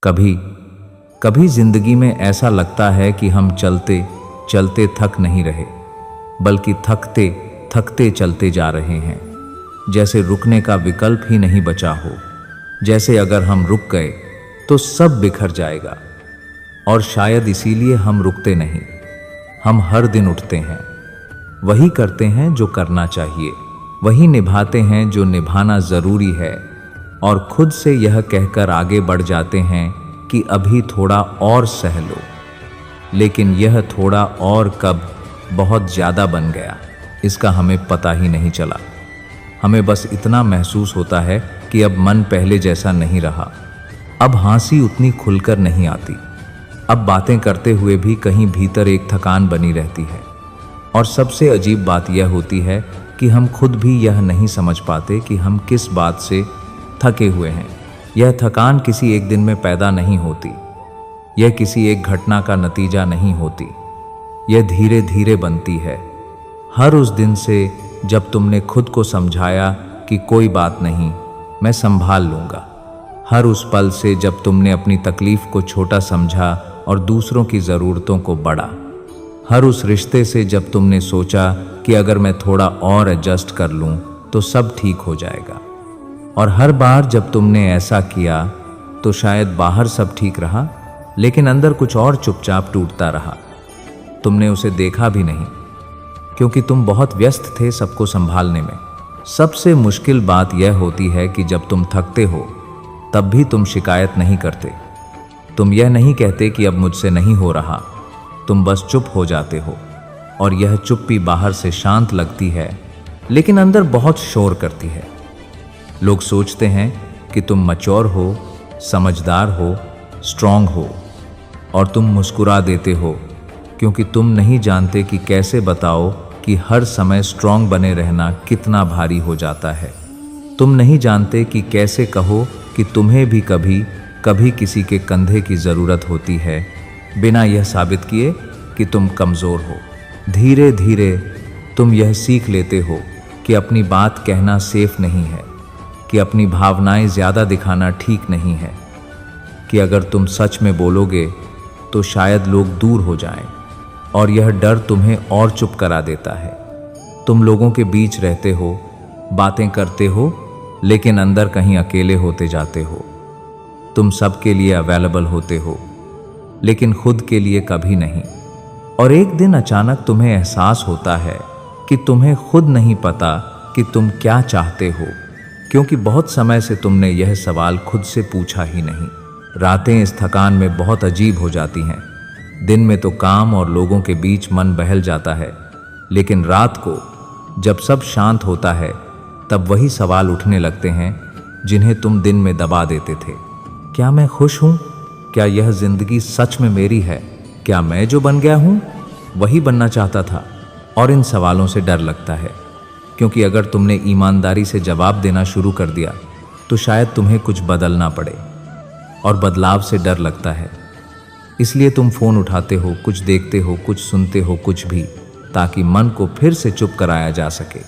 कभी कभी जिंदगी में ऐसा लगता है कि हम चलते चलते थक नहीं रहे, बल्कि थकते थकते चलते जा रहे हैं। जैसे रुकने का विकल्प ही नहीं बचा हो, जैसे अगर हम रुक गए तो सब बिखर जाएगा। और शायद इसीलिए हम रुकते नहीं। हम हर दिन उठते हैं, वही करते हैं जो करना चाहिए, वही निभाते हैं जो निभाना जरूरी है, और खुद से यह कहकर आगे बढ़ जाते हैं कि अभी थोड़ा और सह लो। लेकिन यह थोड़ा और कब बहुत ज़्यादा बन गया, इसका हमें पता ही नहीं चला। हमें बस इतना महसूस होता है कि अब मन पहले जैसा नहीं रहा। अब हंसी उतनी खुलकर नहीं आती। अब बातें करते हुए भी कहीं भीतर एक थकान बनी रहती है। और सबसे अजीब बात यह होती है कि हम खुद भी यह नहीं समझ पाते कि हम किस बात से थके हुए हैं। यह थकान किसी एक दिन में पैदा नहीं होती, यह किसी एक घटना का नतीजा नहीं होती, यह धीरे धीरे बनती है। हर उस दिन से जब तुमने खुद को समझाया कि कोई बात नहीं, मैं संभाल लूँगा। हर उस पल से जब तुमने अपनी तकलीफ को छोटा समझा और दूसरों की ज़रूरतों को बड़ा। हर उस रिश्ते से जब तुमने सोचा कि अगर मैं थोड़ा और एडजस्ट कर लूँ तो सब ठीक हो जाएगा। और हर बार जब तुमने ऐसा किया तो शायद बाहर सब ठीक रहा, लेकिन अंदर कुछ और चुपचाप टूटता रहा। तुमने उसे देखा भी नहीं, क्योंकि तुम बहुत व्यस्त थे सबको संभालने में। सबसे मुश्किल बात यह होती है कि जब तुम थकते हो तब भी तुम शिकायत नहीं करते। तुम यह नहीं कहते कि अब मुझसे नहीं हो रहा, तुम बस चुप हो जाते हो। और यह चुप्पी बाहर से शांत लगती है, लेकिन अंदर बहुत शोर करती है। लोग सोचते हैं कि तुम मैच्योर हो, समझदार हो, स्ट्रांग हो, और तुम मुस्कुरा देते हो, क्योंकि तुम नहीं जानते कि कैसे बताओ कि हर समय स्ट्रांग बने रहना कितना भारी हो जाता है। तुम नहीं जानते कि कैसे कहो कि तुम्हें भी कभी कभी किसी के कंधे की ज़रूरत होती है, बिना यह साबित किए कि तुम कमज़ोर हो। धीरे धीरे तुम यह सीख लेते हो कि अपनी बात कहना सेफ नहीं है, कि अपनी भावनाएं ज़्यादा दिखाना ठीक नहीं है, कि अगर तुम सच में बोलोगे तो शायद लोग दूर हो जाएं। और यह डर तुम्हें और चुप करा देता है। तुम लोगों के बीच रहते हो, बातें करते हो, लेकिन अंदर कहीं अकेले होते जाते हो। तुम सबके लिए अवेलेबल होते हो, लेकिन खुद के लिए कभी नहीं। और एक दिन अचानक तुम्हें एहसास होता है कि तुम्हें खुद नहीं पता कि तुम क्या चाहते हो, क्योंकि बहुत समय से तुमने यह सवाल खुद से पूछा ही नहीं। रातें इस थकान में बहुत अजीब हो जाती हैं। दिन में तो काम और लोगों के बीच मन बहल जाता है, लेकिन रात को जब सब शांत होता है तब वही सवाल उठने लगते हैं जिन्हें तुम दिन में दबा देते थे। क्या मैं खुश हूँ? क्या यह जिंदगी सच में मेरी है? क्या मैं जो बन गया हूँ वही बनना चाहता था? और इन सवालों से डर लगता है, क्योंकि अगर तुमने ईमानदारी से जवाब देना शुरू कर दिया तो शायद तुम्हें कुछ बदलना पड़े। और बदलाव से डर लगता है, इसलिए तुम फ़ोन उठाते हो, कुछ देखते हो, कुछ सुनते हो, कुछ भी, ताकि मन को फिर से चुप कराया जा सके।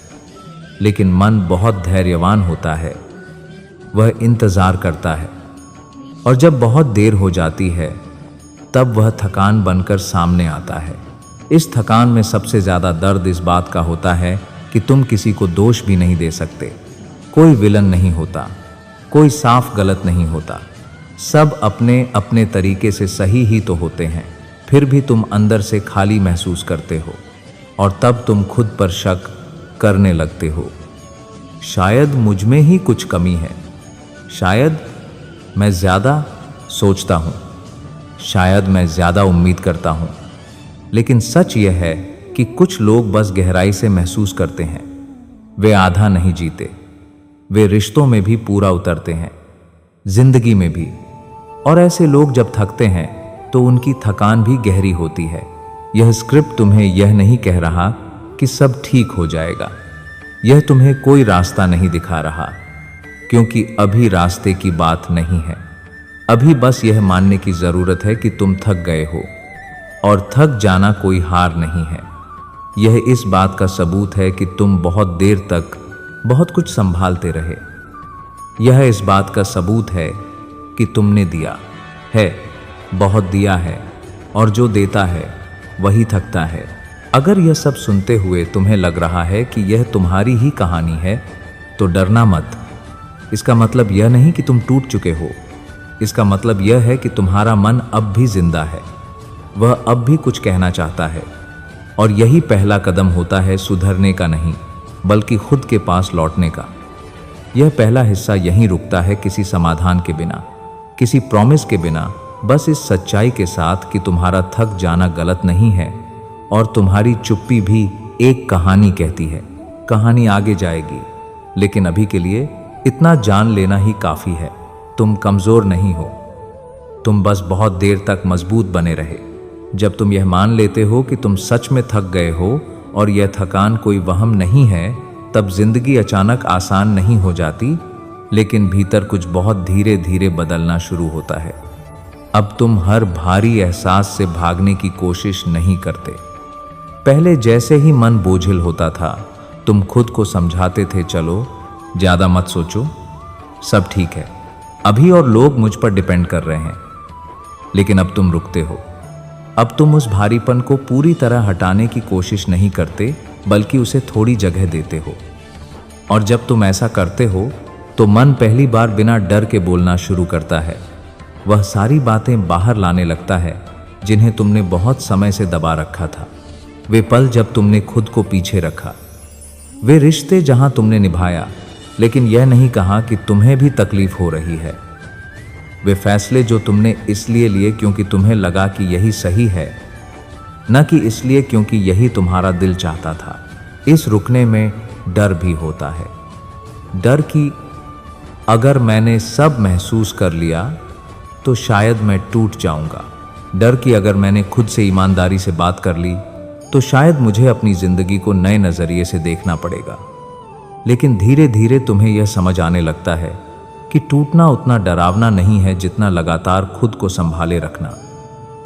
लेकिन मन बहुत धैर्यवान होता है, वह इंतज़ार करता है। और जब बहुत देर हो जाती है तब वह थकान बनकर सामने आता है। इस थकान में सबसे ज़्यादा दर्द इस बात का होता है कि तुम किसी को दोष भी नहीं दे सकते। कोई विलन नहीं होता, कोई साफ गलत नहीं होता, सब अपने अपने तरीके से सही ही तो होते हैं। फिर भी तुम अंदर से खाली महसूस करते हो, और तब तुम खुद पर शक करने लगते हो। शायद मुझ में ही कुछ कमी है, शायद मैं ज़्यादा सोचता हूँ, शायद मैं ज़्यादा उम्मीद करता हूँ। लेकिन सच यह है कि कुछ लोग बस गहराई से महसूस करते हैं। वे आधा नहीं जीते, वे रिश्तों में भी पूरा उतरते हैं, जिंदगी में भी। और ऐसे लोग जब थकते हैं तो उनकी थकान भी गहरी होती है। यह स्क्रिप्ट तुम्हें यह नहीं कह रहा कि सब ठीक हो जाएगा, यह तुम्हें कोई रास्ता नहीं दिखा रहा, क्योंकि अभी रास्ते की बात नहीं है। अभी बस यह मानने की ज़रूरत है कि तुम थक गए हो, और थक जाना कोई हार नहीं है। यह इस बात का सबूत है कि तुम बहुत देर तक बहुत कुछ संभालते रहे। यह इस बात का सबूत है कि तुमने दिया, है, बहुत दिया है, और जो देता है वही थकता है। अगर यह सब सुनते हुए तुम्हें लग रहा है कि यह तुम्हारी ही कहानी है, तो डरना मत। इसका मतलब यह नहीं कि तुम टूट चुके हो। इसका मतलब यह है कि तुम्हारा मन अब भी जिंदा है, वह अब भी कुछ कहना चाहता है। और यही पहला कदम होता है सुधरने का नहीं, बल्कि खुद के पास लौटने का। यह पहला हिस्सा यहीं रुकता है, किसी समाधान के बिना, किसी प्रॉमिस के बिना, बस इस सच्चाई के साथ कि तुम्हारा थक जाना गलत नहीं है और तुम्हारी चुप्पी भी एक कहानी कहती है। कहानी आगे जाएगी, लेकिन अभी के लिए इतना जान लेना ही काफी है। तुम कमजोर नहीं हो, तुम बस बहुत देर तक मजबूत बने रहे। जब तुम यह मान लेते हो कि तुम सच में थक गए हो और यह थकान कोई वहम नहीं है, तब जिंदगी अचानक आसान नहीं हो जाती, लेकिन भीतर कुछ बहुत धीरे धीरे बदलना शुरू होता है। अब तुम हर भारी एहसास से भागने की कोशिश नहीं करते। पहले जैसे ही मन बोझिल होता था, तुम खुद को समझाते थे, चलो ज्यादा मत सोचो, सब ठीक है, अभी और लोग मुझ पर डिपेंड कर रहे हैं। लेकिन अब तुम रुकते हो। अब तुम उस भारीपन को पूरी तरह हटाने की कोशिश नहीं करते, बल्कि उसे थोड़ी जगह देते हो। और जब तुम ऐसा करते हो, तो मन पहली बार बिना डर के बोलना शुरू करता है। वह सारी बातें बाहर लाने लगता है जिन्हें तुमने बहुत समय से दबा रखा था। वे पल जब तुमने खुद को पीछे रखा, वे रिश्ते जहां तुमने निभाया लेकिन यह नहीं कहा कि तुम्हें भी तकलीफ हो रही है, वे फैसले जो तुमने इसलिए लिए क्योंकि तुम्हें लगा कि यही सही है, न कि इसलिए क्योंकि यही तुम्हारा दिल चाहता था। इस रुकने में डर भी होता है। डर कि अगर मैंने सब महसूस कर लिया तो शायद मैं टूट जाऊंगा। डर कि अगर मैंने खुद से ईमानदारी से बात कर ली तो शायद मुझे अपनी जिंदगी को नए नजरिए से देखना पड़ेगा। लेकिन धीरे धीरे तुम्हें यह समझ आने लगता है कि टूटना उतना डरावना नहीं है जितना लगातार खुद को संभाले रखना।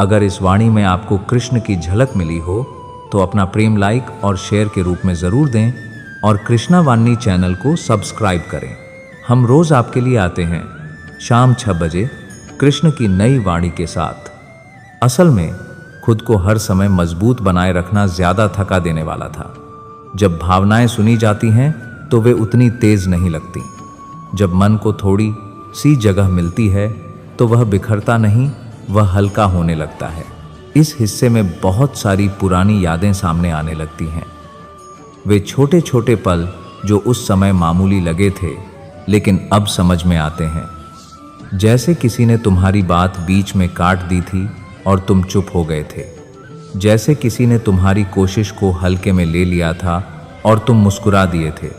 अगर इस वाणी में आपको कृष्ण की झलक मिली हो तो अपना प्रेम लाइक और शेयर के रूप में ज़रूर दें और कृष्णा वाणी चैनल को सब्सक्राइब करें। हम रोज़ आपके लिए आते हैं शाम 6 बजे कृष्ण की नई वाणी के साथ। असल में खुद को हर समय मजबूत बनाए रखना ज़्यादा थका देने वाला था। जब भावनाएं सुनी जाती हैं तो वे उतनी तेज़ नहीं लगती। जब मन को थोड़ी सी जगह मिलती है तो वह बिखरता नहीं, वह हल्का होने लगता है। इस हिस्से में बहुत सारी पुरानी यादें सामने आने लगती हैं। वे छोटे छोटे पल जो उस समय मामूली लगे थे लेकिन अब समझ में आते हैं। जैसे किसी ने तुम्हारी बात बीच में काट दी थी और तुम चुप हो गए थे। जैसे किसी ने तुम्हारी कोशिश को हल्के में ले लिया था और तुम मुस्कुरा दिए थे।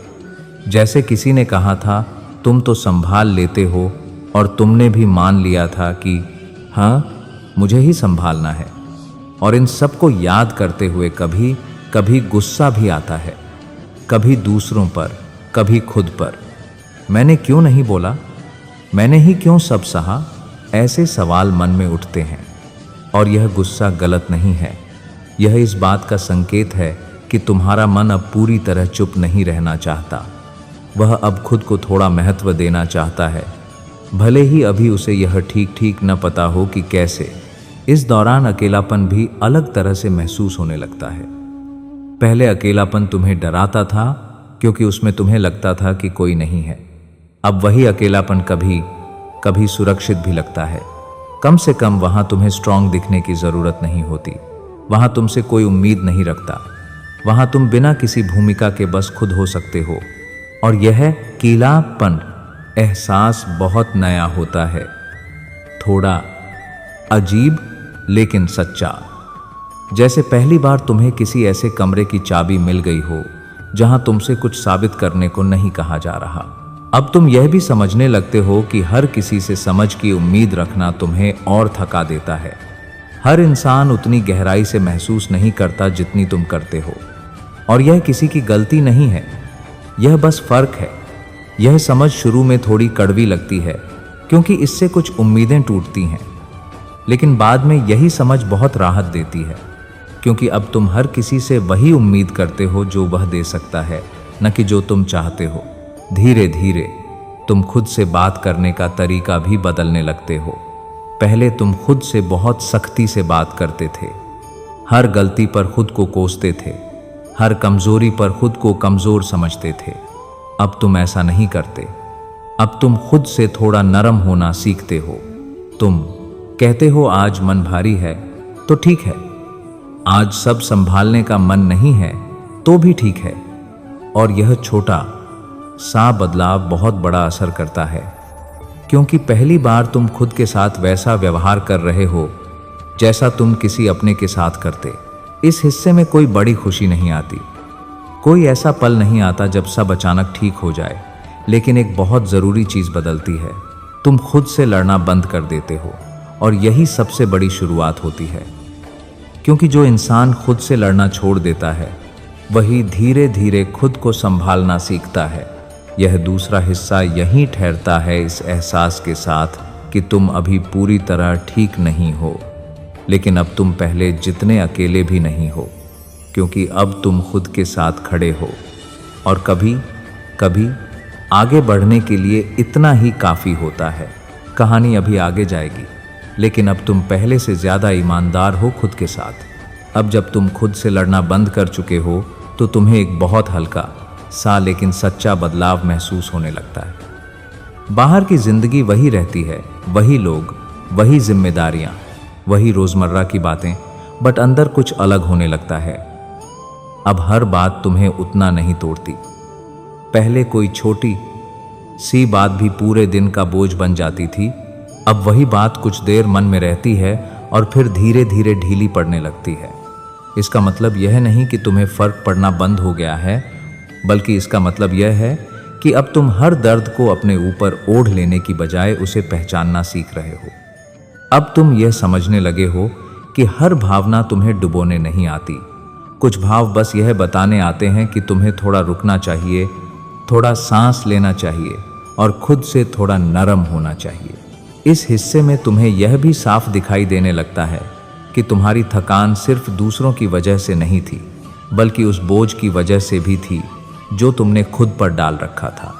जैसे किसी ने कहा था तुम तो संभाल लेते हो और तुमने भी मान लिया था कि हाँ, मुझे ही संभालना है। और इन सब को याद करते हुए कभी कभी गुस्सा भी आता है, कभी दूसरों पर, कभी खुद पर। मैंने क्यों नहीं बोला, मैंने ही क्यों सब सहा, ऐसे सवाल मन में उठते हैं। और यह गुस्सा गलत नहीं है, यह इस बात का संकेत है कि तुम्हारा मन अब पूरी तरह चुप नहीं रहना चाहता। वह अब खुद को थोड़ा महत्व देना चाहता है, भले ही अभी उसे यह ठीक ठीक न पता हो कि कैसे। इस दौरान अकेलापन भी अलग तरह से महसूस होने लगता है। पहले अकेलापन तुम्हें डराता था क्योंकि उसमें तुम्हें लगता था कि कोई नहीं है। अब वही अकेलापन कभी कभी सुरक्षित भी लगता है। कम से कम वहां तुम्हें स्ट्रांग दिखने की जरूरत नहीं होती, वहां तुमसे कोई उम्मीद नहीं रखता, वहां तुम बिना किसी भूमिका के बस खुद हो सकते हो। और यह अकेलापन एहसास बहुत नया होता है, थोड़ा अजीब लेकिन सच्चा। जैसे पहली बार तुम्हें किसी ऐसे कमरे की चाबी मिल गई हो जहां तुमसे कुछ साबित करने को नहीं कहा जा रहा। अब तुम यह भी समझने लगते हो कि हर किसी से समझ की उम्मीद रखना तुम्हें और थका देता है। हर इंसान उतनी गहराई से महसूस नहीं करता जितनी तुम करते हो। और यह किसी की गलती नहीं है, यह बस फर्क है। यह समझ शुरू में थोड़ी कड़वी लगती है क्योंकि इससे कुछ उम्मीदें टूटती हैं, लेकिन बाद में यही समझ बहुत राहत देती है क्योंकि अब तुम हर किसी से वही उम्मीद करते हो जो वह दे सकता है, न कि जो तुम चाहते हो। धीरे धीरे तुम खुद से बात करने का तरीका भी बदलने लगते हो। पहले तुम खुद से बहुत सख्ती से बात करते थे, हर गलती पर खुद को कोसते थे, हर कमजोरी पर खुद को कमजोर समझते थे। अब तुम ऐसा नहीं करते। अब तुम खुद से थोड़ा नरम होना सीखते हो। तुम कहते हो आज मन भारी है तो ठीक है, आज सब संभालने का मन नहीं है तो भी ठीक है। और यह छोटा सा बदलाव बहुत बड़ा असर करता है, क्योंकि पहली बार तुम खुद के साथ वैसा व्यवहार कर रहे हो जैसा तुम किसी अपने के साथ करते। इस हिस्से में कोई बड़ी खुशी नहीं आती, कोई ऐसा पल नहीं आता जब सब अचानक ठीक हो जाए, लेकिन एक बहुत ज़रूरी चीज़ बदलती है। तुम खुद से लड़ना बंद कर देते हो, और यही सबसे बड़ी शुरुआत होती है। क्योंकि जो इंसान खुद से लड़ना छोड़ देता है वही धीरे धीरे खुद को संभालना सीखता है। यह दूसरा हिस्सा यहीं ठहरता है, इस एहसास के साथ कि तुम अभी पूरी तरह ठीक नहीं हो, लेकिन अब तुम पहले जितने अकेले भी नहीं हो, क्योंकि अब तुम खुद के साथ खड़े हो। और कभी कभी आगे बढ़ने के लिए इतना ही काफ़ी होता है। कहानी अभी आगे जाएगी, लेकिन अब तुम पहले से ज़्यादा ईमानदार हो खुद के साथ। अब जब तुम खुद से लड़ना बंद कर चुके हो तो तुम्हें एक बहुत हल्का सा लेकिन सच्चा बदलाव महसूस होने लगता है। बाहर की जिंदगी वही रहती है, वही लोग, वही जिम्मेदारियां, वही रोजमर्रा की बातें, बट अंदर कुछ अलग होने लगता है। अब हर बात तुम्हें उतना नहीं तोड़ती। पहले कोई छोटी सी बात भी पूरे दिन का बोझ बन जाती थी, अब वही बात कुछ देर मन में रहती है और फिर धीरे धीरे ढीली पड़ने लगती है। इसका मतलब यह नहीं कि तुम्हें फर्क पड़ना बंद हो गया है, बल्कि इसका मतलब यह है कि अब तुम हर दर्द को अपने ऊपर ओढ़ लेने की बजाय उसे पहचानना सीख रहे हो। अब तुम यह समझने लगे हो कि हर भावना तुम्हें डुबोने नहीं आती। कुछ भाव बस यह बताने आते हैं कि तुम्हें थोड़ा रुकना चाहिए, थोड़ा सांस लेना चाहिए और खुद से थोड़ा नरम होना चाहिए। इस हिस्से में तुम्हें यह भी साफ दिखाई देने लगता है कि तुम्हारी थकान सिर्फ दूसरों की वजह से नहीं थी, बल्कि उस बोझ की वजह से भी थी जो तुमने खुद पर डाल रखा था।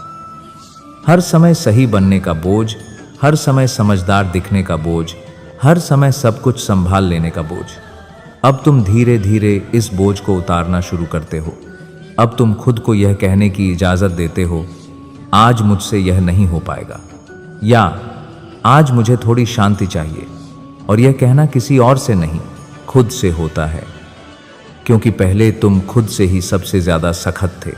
हर समय सही बनने का बोझ, हर समय समझदार दिखने का बोझ, हर समय सब कुछ संभाल लेने का बोझ। अब तुम धीरे धीरे इस बोझ को उतारना शुरू करते हो। अब तुम खुद को यह कहने की इजाज़त देते हो, आज मुझसे यह नहीं हो पाएगा, या आज मुझे थोड़ी शांति चाहिए। और यह कहना किसी और से नहीं, खुद से होता है, क्योंकि पहले तुम खुद से ही सबसे ज़्यादा सख्त थे।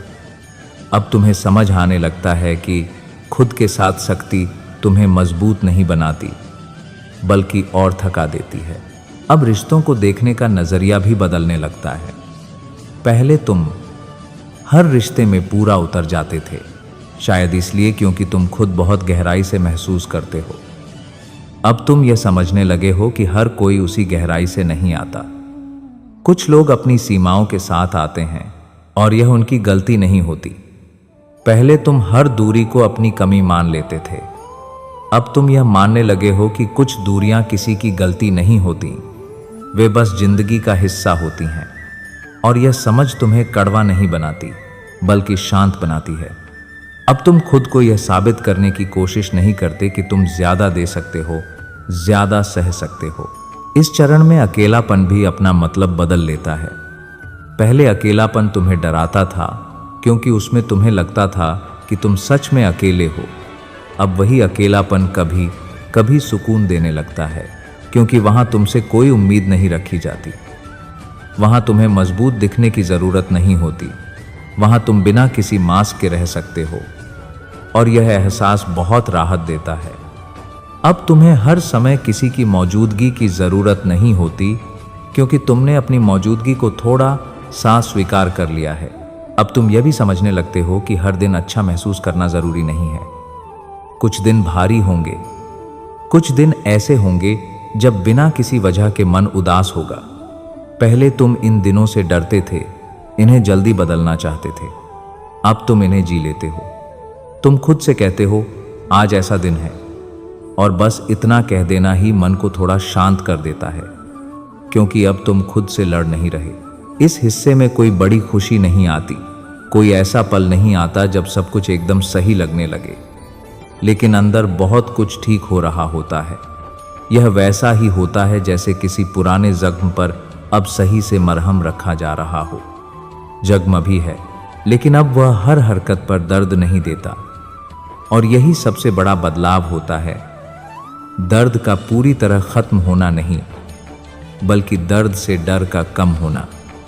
अब तुम्हें समझ आने लगता है कि खुद के साथ सख्ती तुम्हें मजबूत नहीं बनाती, बल्कि और थका देती है। अब रिश्तों को देखने का नज़रिया भी बदलने लगता है। पहले तुम हर रिश्ते में पूरा उतर जाते थे, शायद इसलिए क्योंकि तुम खुद बहुत गहराई से महसूस करते हो। अब तुम यह समझने लगे हो कि हर कोई उसी गहराई से नहीं आता। कुछ लोग अपनी सीमाओं के साथ आते हैं और यह उनकी गलती नहीं होती। पहले तुम हर दूरी को अपनी कमी मान लेते थे, अब तुम यह मानने लगे हो कि कुछ दूरियां किसी की गलती नहीं होती, वे बस जिंदगी का हिस्सा होती हैं। और यह समझ तुम्हें कड़वा नहीं बनाती, बल्कि शांत बनाती है। अब तुम खुद को यह साबित करने की कोशिश नहीं करते कि तुम ज्यादा दे सकते हो, ज्यादा सह सकते हो। इस चरण में अकेलापन भी अपना मतलब बदल लेता है। पहले अकेलापन तुम्हें डराता था, क्योंकि उसमें तुम्हें लगता था कि तुम सच में अकेले हो। अब वही अकेलापन कभी कभी सुकून देने लगता है, क्योंकि वहां तुमसे कोई उम्मीद नहीं रखी जाती। वहां तुम्हें मजबूत दिखने की जरूरत नहीं होती, वहां तुम बिना किसी मास्क के रह सकते हो। और यह एहसास बहुत राहत देता है। अब तुम्हें हर समय किसी की मौजूदगी की जरूरत नहीं होती, क्योंकि तुमने अपनी मौजूदगी को थोड़ा सा स्वीकार कर लिया है। अब तुम यह भी समझने लगते हो कि हर दिन अच्छा महसूस करना जरूरी नहीं है। कुछ दिन भारी होंगे, कुछ दिन ऐसे होंगे जब बिना किसी वजह के मन उदास होगा। पहले तुम इन दिनों से डरते थे, इन्हें जल्दी बदलना चाहते थे। अब तुम इन्हें जी लेते हो। तुम खुद से कहते हो आज ऐसा दिन है, और बस इतना कह देना ही मन को थोड़ा शांत कर देता है, क्योंकि अब तुम खुद से लड़ नहीं रहे। इस हिस्से में कोई बड़ी खुशी नहीं आती, कोई ऐसा पल नहीं आता जब सब कुछ एकदम सही लगने लगे, लेकिन अंदर बहुत कुछ ठीक हो रहा होता है। यह वैसा ही होता है जैसे किसी पुराने जख्म पर अब सही से मरहम रखा जा रहा हो। जख्म भी है, लेकिन अब वह हर हरकत पर दर्द नहीं देता। और यही सबसे बड़ा बदलाव होता है। दर्द का पूरी तरह खत्म होना नहीं, बल्कि दर्द से डर का कम होना।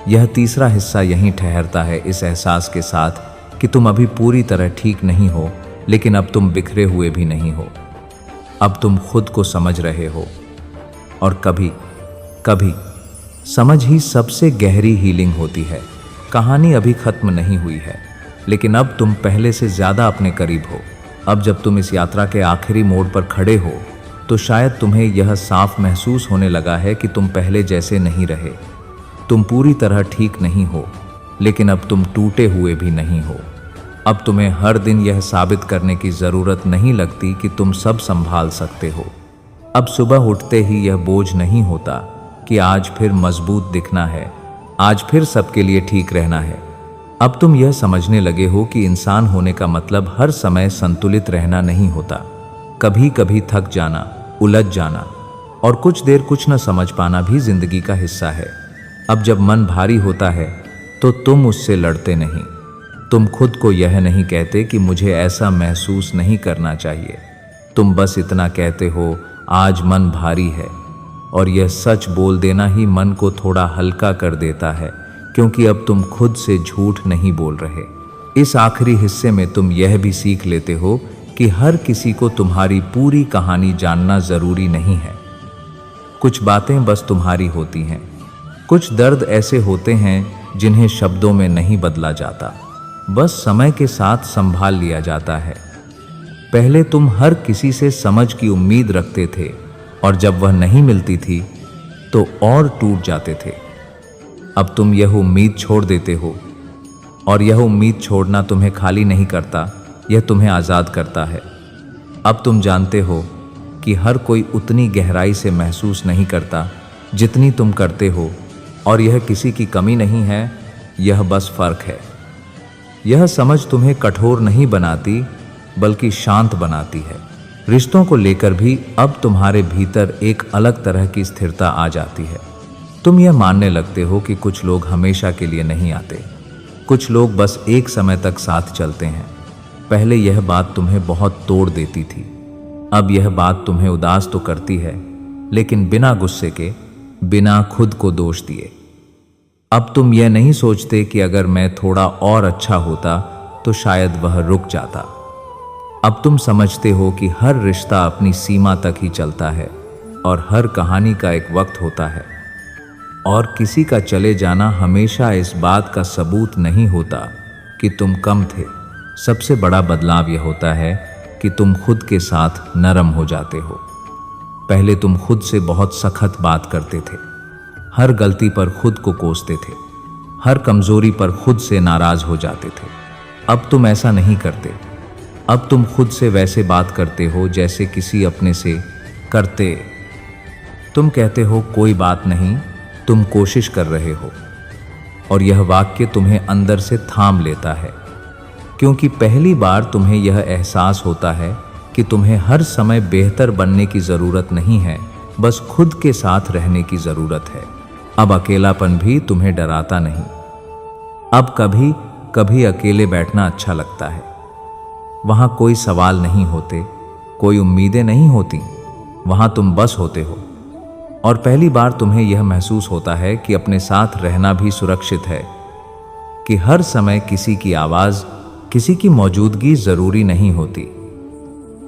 यह तीसरा हिस्सा यहीं ठहरता है, इस एहसास के साथ कि तुम अभी पूरी तरह ठीक नहीं हो, लेकिन अब तुम बिखरे हुए भी नहीं हो। अब तुम खुद को समझ रहे हो। और कभी कभी समझ ही सबसे गहरी हीलिंग होती है। कहानी अभी खत्म नहीं हुई है, लेकिन अब तुम पहले से ज़्यादा अपने करीब हो। अब जब तुम इस यात्रा के आखिरी मोड़ पर खड़े हो, तो शायद तुम्हें यह साफ महसूस होने लगा है कि तुम पहले जैसे नहीं रहे। तुम पूरी तरह ठीक नहीं हो, लेकिन अब तुम टूटे हुए भी नहीं हो। अब तुम्हें हर दिन यह साबित करने की ज़रूरत नहीं लगती कि तुम सब संभाल सकते हो। अब सुबह उठते ही यह बोझ नहीं होता कि आज फिर मजबूत दिखना है, आज फिर सबके लिए ठीक रहना है। अब तुम यह समझने लगे हो कि इंसान होने का मतलब हर समय संतुलित रहना नहीं होता। कभी कभी थक जाना, उलझ जाना और कुछ देर कुछ न समझ पाना भी जिंदगी का हिस्सा है। अब जब मन भारी होता है, तो तुम उससे लड़ते नहीं। तुम खुद को यह नहीं कहते कि मुझे ऐसा महसूस नहीं करना चाहिए। तुम बस इतना कहते हो, आज मन भारी है। और यह सच बोल देना ही मन को थोड़ा हल्का कर देता है, क्योंकि अब तुम खुद से झूठ नहीं बोल रहे। इस आखिरी हिस्से में तुम यह भी सीख लेते हो कि हर किसी को तुम्हारी पूरी कहानी जानना जरूरी नहीं है। कुछ बातें बस तुम्हारी होती हैं। कुछ दर्द ऐसे होते हैं जिन्हें शब्दों में नहीं बदला जाता, बस समय के साथ संभाल लिया जाता है। पहले तुम हर किसी से समझ की उम्मीद रखते थे, और जब वह नहीं मिलती थी तो और टूट जाते थे। अब तुम यह उम्मीद छोड़ देते हो, और यह उम्मीद छोड़ना तुम्हें खाली नहीं करता, यह तुम्हें आज़ाद करता है। अब तुम जानते हो कि हर कोई उतनी गहराई से महसूस नहीं करता जितनी तुम करते हो, और यह किसी की कमी नहीं है, यह बस फर्क है। यह समझ तुम्हें कठोर नहीं बनाती, बल्कि शांत बनाती है। रिश्तों को लेकर भी अब तुम्हारे भीतर एक अलग तरह की स्थिरता आ जाती है। तुम यह मानने लगते हो कि कुछ लोग हमेशा के लिए नहीं आते, कुछ लोग बस एक समय तक साथ चलते हैं। पहले यह बात तुम्हें बहुत तोड़ देती थी। अब यह बात तुम्हें उदास तो करती है, लेकिन बिना गुस्से के, बिना खुद को दोष दिए। अब तुम यह नहीं सोचते कि अगर मैं थोड़ा और अच्छा होता तो शायद वह रुक जाता। अब तुम समझते हो कि हर रिश्ता अपनी सीमा तक ही चलता है, और हर कहानी का एक वक्त होता है। और किसी का चले जाना हमेशा इस बात का सबूत नहीं होता कि तुम कम थे। सबसे बड़ा बदलाव यह होता है कि तुम खुद के साथ नरम हो जाते हो। पहले तुम खुद से बहुत सख्त बात करते थे, हर गलती पर खुद को कोसते थे, हर कमजोरी पर खुद से नाराज हो जाते थे। अब तुम ऐसा नहीं करते। अब तुम खुद से वैसे बात करते हो जैसे किसी अपने से करते। तुम कहते हो, कोई बात नहीं, तुम कोशिश कर रहे हो। और यह वाक्य तुम्हें अंदर से थाम लेता है, क्योंकि पहली बार तुम्हें यह एहसास होता है कि तुम्हें हर समय बेहतर बनने की ज़रूरत नहीं है, बस खुद के साथ रहने की ज़रूरत है। अब अकेलापन भी तुम्हें डराता नहीं। अब कभी कभी अकेले बैठना अच्छा लगता है। वहाँ कोई सवाल नहीं होते, कोई उम्मीदें नहीं होती, वहाँ तुम बस होते हो। और पहली बार तुम्हें यह महसूस होता है कि अपने साथ रहना भी सुरक्षित है, कि हर समय किसी की आवाज़, किसी की मौजूदगी ज़रूरी नहीं होती।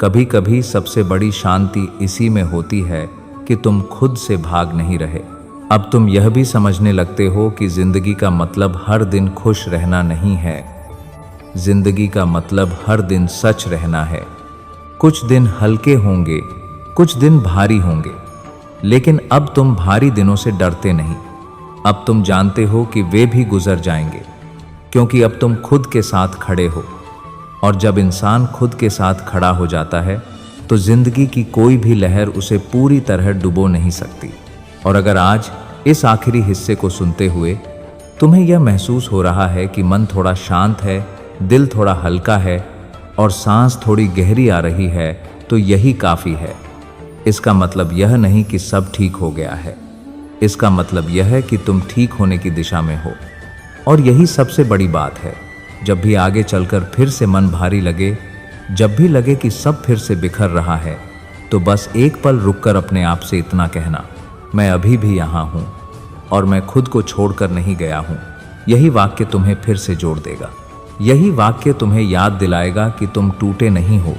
कभी कभी सबसे बड़ी शांति इसी में होती है कि तुम खुद से भाग नहीं रहे। अब तुम यह भी समझने लगते हो कि जिंदगी का मतलब हर दिन खुश रहना नहीं है। जिंदगी का मतलब हर दिन सच रहना है। कुछ दिन हल्के होंगे, कुछ दिन भारी होंगे, लेकिन अब तुम भारी दिनों से डरते नहीं। अब तुम जानते हो कि वे भी गुजर जाएंगे, क्योंकि अब तुम खुद के साथ खड़े हो। और जब इंसान खुद के साथ खड़ा हो जाता है, तो जिंदगी की कोई भी लहर उसे पूरी तरह डुबो नहीं सकती। और अगर आज इस आखिरी हिस्से को सुनते हुए तुम्हें यह महसूस हो रहा है कि मन थोड़ा शांत है, दिल थोड़ा हल्का है और सांस थोड़ी गहरी आ रही है, तो यही काफ़ी है। इसका मतलब यह नहीं कि सब ठीक हो गया है। इसका मतलब यह है कि तुम ठीक होने की दिशा में हो। और यही सबसे बड़ी बात है। जब भी आगे चलकर फिर से मन भारी लगे, जब भी लगे कि सब फिर से बिखर रहा है, तो बस एक पल रुककर अपने आप से इतना कहना, मैं अभी भी यहाँ हूँ और मैं खुद को छोड़कर नहीं गया हूँ। यही वाक्य तुम्हें फिर से जोड़ देगा। यही वाक्य तुम्हें याद दिलाएगा कि तुम टूटे नहीं हो,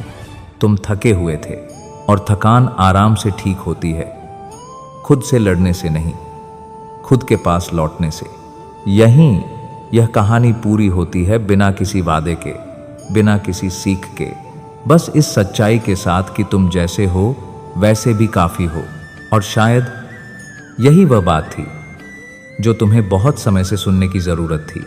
तुम थके हुए थे और थकान आराम से ठीक होती है, खुद से लड़ने से नहीं, खुद के पास लौटने से। यहीं यह कहानी पूरी होती है, बिना किसी वादे के, बिना किसी सीख के, बस इस सच्चाई के साथ कि तुम जैसे हो वैसे भी काफ़ी हो। और शायद यही वह बात थी जो तुम्हें बहुत समय से सुनने की ज़रूरत थी।